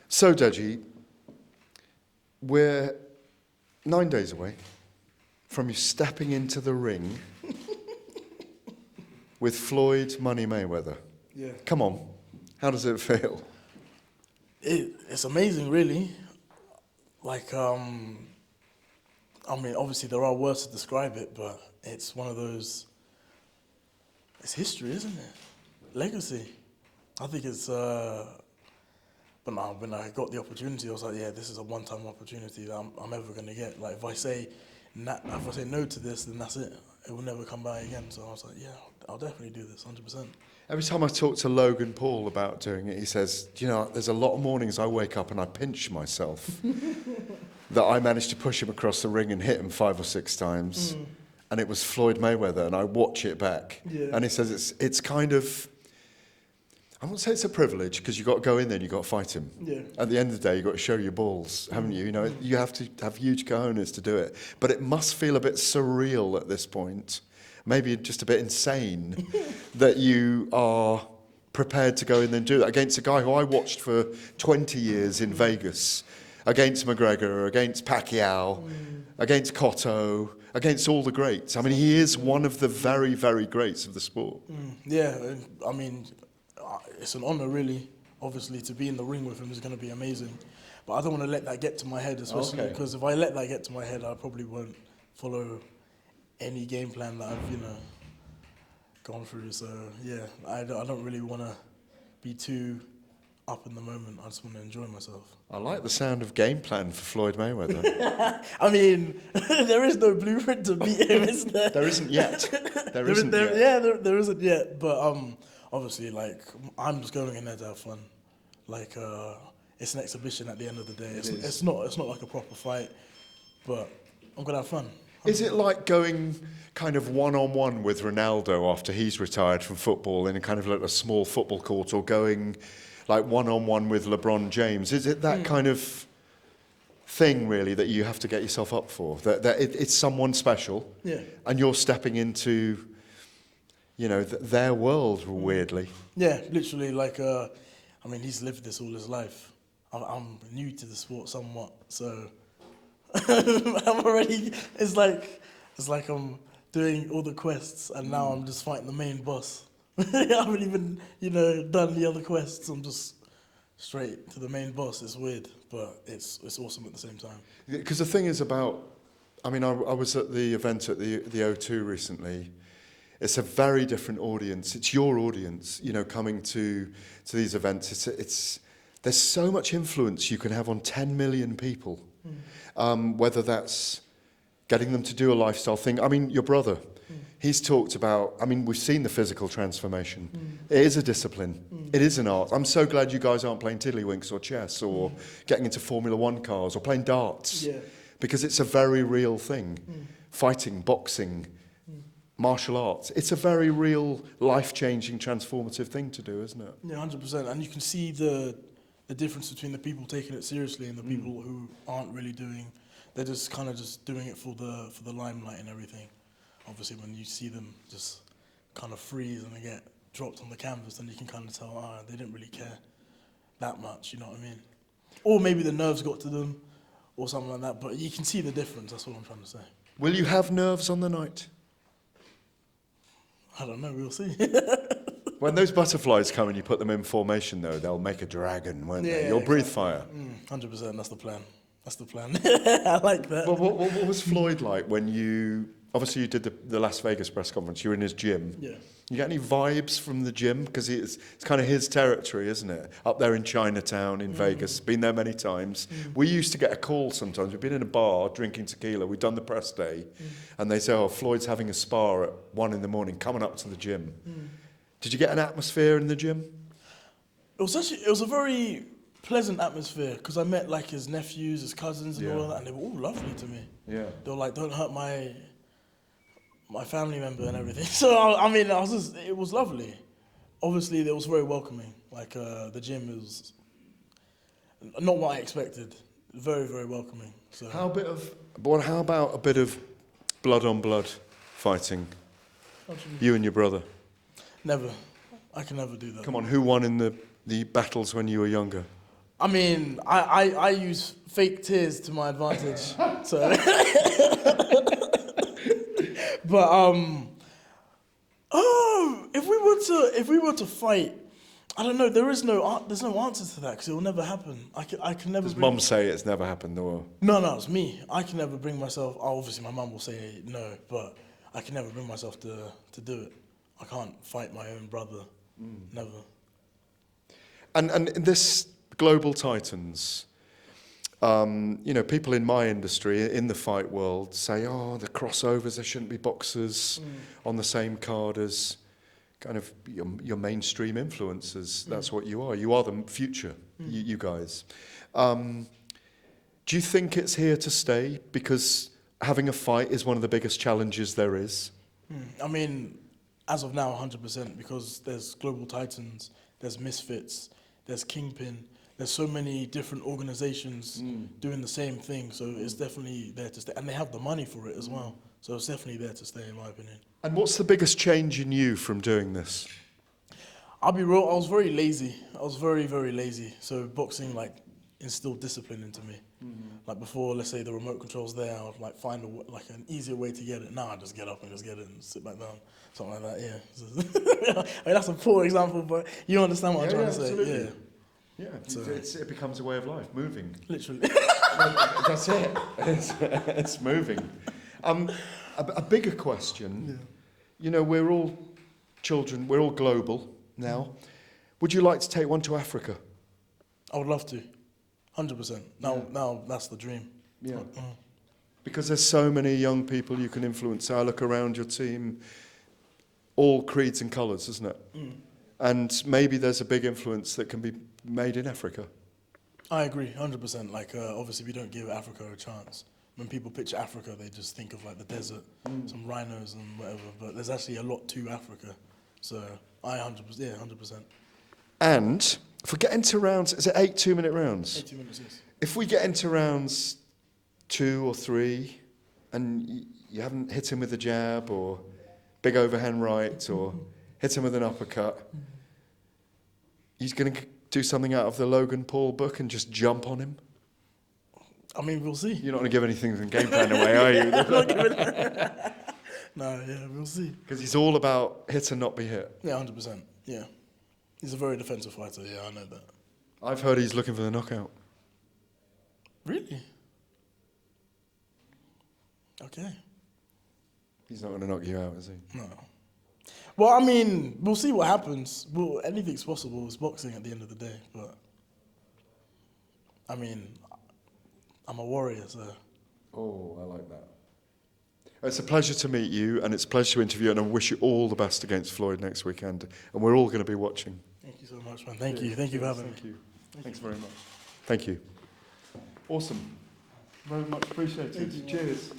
So, Deji, we're 9 days away from you stepping into the ring with Floyd Money Mayweather. Yeah. Come on, how does it feel? It's amazing, really. Like, I mean, obviously there are words to describe it, but it's one of those, it's history, isn't it? Legacy. I think it's, but now when I got the opportunity, I was like, yeah, this is a one-time opportunity that I'm ever going to get. Like, if I say no to this, then that's it. It will never come by again. So I was like, yeah, I'll definitely do this, 100%. Every time I talk to Logan Paul about doing it, he says, you know, there's a lot of mornings I wake up and I pinch myself that I managed to push him across the ring and hit him 5 or 6 times. And it was Floyd Mayweather, and I watch it back. Yeah. And he says it's kind of, I won't say it's a privilege, because you've got to go in there and you've got to fight him. Yeah. At the end of the day, you've got to show your balls, haven't you? You know, you have to have huge cojones to do it. But it must feel a bit surreal at this point, maybe just a bit insane, that you are prepared to go in there and do that against a guy who I watched for 20 years in Vegas, against McGregor, against Pacquiao, against Cotto, against all the greats. I mean, he is one of the very, very greats of the sport. Yeah, I mean, it's an honour, really. Obviously, to be in the ring with him is going to be amazing. But I don't want to let that get to my head, especially because if I let that get to my head, I probably won't follow any game plan that I've, gone through. So, yeah, I don't really want to be too up in the moment. I just want to enjoy myself. I like the sound of game plan for Floyd Mayweather. I mean, there is no blueprint to beat him, is there? There isn't yet. There isn't yet. Yeah, there isn't yet. But obviously, like, I'm just going in there to have fun. Like, it's an exhibition at the end of the day. It's not like a proper fight, but I'm gonna have fun. Is it like going kind of one-on-one with Ronaldo after he's retired from football in a kind of like a small football court, or going like one-on-one with LeBron James? Is it that kind of thing, really, that you have to get yourself up for? That it's someone special, and you're stepping into, their world, weirdly. Yeah, literally, like, I mean, he's lived this all his life. I'm new to the sport somewhat, so I'm already, it's like I'm doing all the quests, and now I'm just fighting the main boss. I haven't even, done the other quests. I'm just straight to the main boss. It's weird, but it's awesome at the same time. Because the thing is about, I mean, I was at the event at the O2 recently. It's a very different audience. It's your audience, coming to these events. There's so much influence you can have on 10 million people, whether that's getting them to do a lifestyle thing. I mean, your brother, he's talked about, I mean, we've seen the physical transformation. It is a discipline. It is an art. I'm so glad you guys aren't playing tiddlywinks or chess or getting into Formula One cars or playing darts, because it's a very real thing. Fighting, boxing, martial arts. It's a very real, life-changing, transformative thing to do, isn't it? Yeah, 100%. And you can see the difference between the people taking it seriously and the people who aren't really doing. They're just kind of just doing it for the limelight and everything. Obviously, when you see them just kind of freeze and they get dropped on the canvas, then you can kind of tell, they didn't really care that much, you know what I mean? Or maybe the nerves got to them or something like that, but you can see the difference, that's what I'm trying to say. Will you have nerves on the night? I don't know, we'll see. When those butterflies come and you put them in formation, though, they'll make a dragon, won't they? You'll breathe fire. 100%, that's the plan. That's the plan. I like that. Well, what was Floyd like when you... Obviously, you did the Las Vegas press conference. You were in his gym. Yeah. You get any vibes from the gym? Because it's kind of his territory, isn't it? Up there in Chinatown, in Vegas. Been there many times. We used to get a call sometimes. We've been in a bar drinking tequila. We'd done the press day. And they say, Floyd's having a spa at 1 a.m, coming up to the gym. Did you get an atmosphere in the gym? It was a very pleasant atmosphere, because I met like his nephews, his cousins and all that, and they were all lovely to me. Yeah. They were like, don't hurt my family member and everything. So, I mean, it was lovely. Obviously, it was very welcoming. Like, the gym was not what I expected. Very, very welcoming. So. How about a bit of blood on blood fighting? You and your brother? Never. I can never do that. Come on, who won in the battles when you were younger? I mean, I use fake tears to my advantage. So, but if we were to fight, I don't know. There's no answer to that because it will never happen. I can never. Does Mum say it's never happened, or? No, it's me. I can never bring myself. Obviously, my mum will say no, but I can never bring myself to do it. I can't fight my own brother. Never. And in this Global Titans, people in my industry, in the fight world, say, oh, the crossovers, there shouldn't be boxers on the same card as kind of your mainstream influencers. That's what you are. You are the future, you guys. Do you think it's here to stay? Because having a fight is one of the biggest challenges there is. I mean, as of now, 100%, because there's Global Titans, there's Misfits, there's Kingpin, there's so many different organizations doing the same thing, so it's definitely there to stay. And they have the money for it as well, so it's definitely there to stay, in my opinion. And what's the biggest change in you from doing this? I'll be real, I was very lazy. I was very, very lazy. So boxing, instilled discipline into me. Like before, let's say the remote control's there, I would find an easier way to get it. Now I just get up and just get it and sit back down, something like that. Yeah. I mean, that's a poor example, but you understand what I'm trying to say. Absolutely. Yeah. So it becomes a way of life, moving. Literally. That's it. It's moving. A bigger question. Yeah. We're all children. We're all global now. Would you like to take one to Africa? I would love to. 100%. Now that's the dream. Yeah. Because there's so many young people you can influence. I look around your team, all creeds and colours, isn't it? And maybe there's a big influence that can be made in Africa. I agree, 100%. Obviously, we don't give Africa a chance. When people picture Africa, they just think of the desert, some rhinos and whatever. But there's actually a lot to Africa. So 100%. And if we get into rounds, is it 8 2-minute rounds? 8 2 minutes, yes. If we get into rounds 2 or 3, and you haven't hit him with a jab or big overhand right or hit him with an uppercut, he's going to do something out of the Logan Paul book and just jump on him? I mean, we'll see. You're not going to give anything from game plan away, are you? No, we'll see. Because he's all about hit and not be hit. Yeah, 100%. Yeah. He's a very defensive fighter, yeah, I know that. I've heard he's looking for the knockout. Really? Okay. He's not going to knock you out, is he? No. Well, I mean, we'll see what happens. Anything's possible. It's boxing at the end of the day. But, I mean, I'm a warrior, so. Oh, I like that. It's a pleasure to meet you, and it's a pleasure to interview you, and I wish you all the best against Floyd next weekend. And we're all going to be watching. Thank you so much, man. Thank you. Thank you for having me. Thank you. Thanks very much. Thank you. Awesome. Very much appreciated. Cheers.